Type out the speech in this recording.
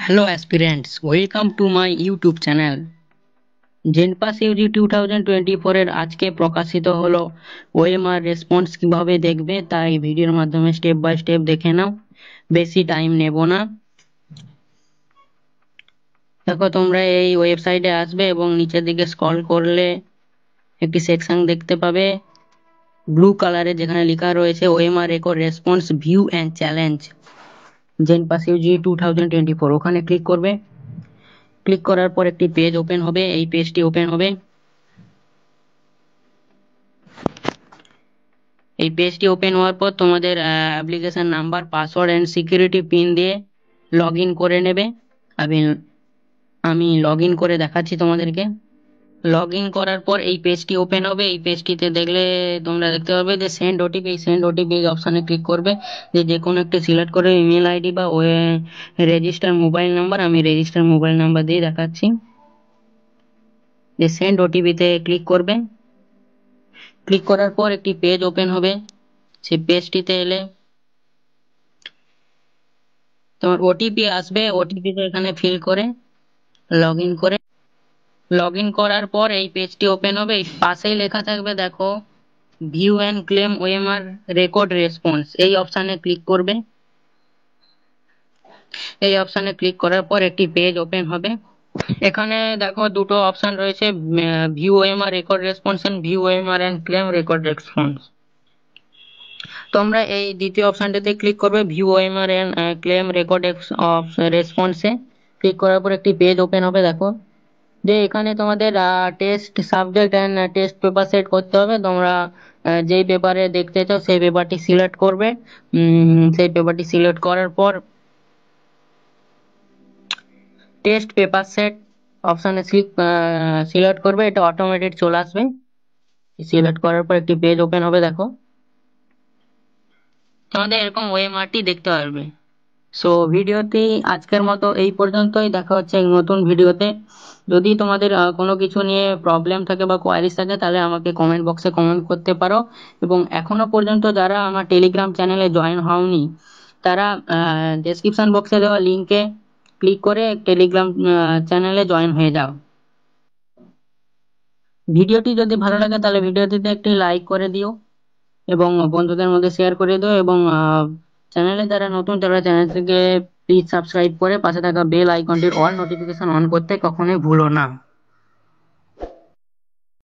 Hello aspirants, welcome to my YouTube channel. JENPAS UG 2024 এর আজকে প্রকাশিত হলো ওএমআর রেসপন্স কিভাবে দেখবে তাই ভিডিওর মাধ্যমে স্টেপ বাই স্টেপ দেখে নাও, বেশি টাইম নেব না। দেখো তোমরা এই ওয়েবসাইটে আসবে এবং নিচের দিকে স্ক্রল করলে একটি সেকশন দেখতে পাবে ব্লু কালারে, যেখানে লেখা রয়েছে OMR record response view and challenge JENPAS UG 2024। ওখানে ক্লিক করবে। ক্লিক করার পর একটি পেজ ওপেন হবে, এই পেজটি ওপেন হবে। এই পেজটি ওপেন হওয়ার পর তোমাদের application number, password and security pin দিয়ে লগইন করে নেবে। আমি লগইন করে দেখাচ্ছি তোমাদেরকে। লগইন করার পর এই পেজটি ওপেন হবে। এই পেজটিতে দেখলে তোমরা দেখতে পাবে যে সেন্ড ওটিপি, এই সেন্ড ওটিপি অপশনে ক্লিক করবে। যে কোনো একটি সিলেক্ট করে ইমেল আইডি বা রেজিস্টার মোবাইল নাম্বার, আমি রেজিস্টার মোবাইল নাম্বার দিয়ে দেখাচ্ছি। যে সেন্ড ওটিপিতে ক্লিক করবে। ক্লিক করার পর একটি পেজ ওপেন হবে। সেই পেজটিতে এলে তোমার ওটিপি আসবে, ওটিপিতে এখানে ফিল করে লগইন করার পর এই পেজটি ওপেন হবে। এই পাশেই লেখা থাকবে দেখো view and claim OMR record response, এই অপশনে ক্লিক করবে। এই অপশনে ক্লিক করার পর একটি পেজ ওপেন হবে। এখানে দেখো দুটো অপশন রয়েছে, view OMR record response and view OMR and claim record response. তোমরা এই দ্বিতীয় অপশনটাতে ক্লিক করবে, view OMR and claim record of রেসপন্সে ক্লিক করার পর একটি পেজ ওপেন হবে। দেখো যে এখানে তোমাদের test subject and test paper set করতে হবে। তোমরা যেই পেপারে দেখতে চাও সেই পেপারটি সিলেক্ট করবে। সেই পেপারটি সিলেক্ট করার পর টেস্ট পেপার সেট অপশনে সিলেক্ট করবে, এটা অটোমেটেড চলে আসবে। সিলেক্ট করার পর একটি পেজ ওপেন হবে। দেখো তোমাদের এরকম ওএমআরটি দেখতে পারবে। সো ভিডিওটি আজকের মতো এই পর্যন্তই, দেখা হচ্ছে এক নতুন ভিডিওতে। যদি তোমাদের কোনো কিছু নিয়ে প্রবলেম থাকে বা কোয়ারিজ থাকে তাহলে আমাকে কমেন্ট বক্সে কমেন্ট করতে পারো। এবং এখনো পর্যন্ত যারা আমার টেলিগ্রাম চ্যানেলে জয়েন হওনি তারা ডেসক্রিপশন বক্সে দেওয়া লিঙ্কে ক্লিক করে টেলিগ্রাম চ্যানেলে জয়েন হয়ে যাও। ভিডিওটি যদি ভালো লাগে তাহলে ভিডিওটিতে একটি লাইক করে দিও এবং বন্ধুদের মধ্যে শেয়ার করে দিও। এবং চ্যানেলে যারা নতুন তারা চ্যানেলটিকে প্লিজ সাবস্ক্রাইব করে পাশে থাকা বেল আইকনটির অল নোটিফিকেশন অন করতে কখনোই ভুলো না।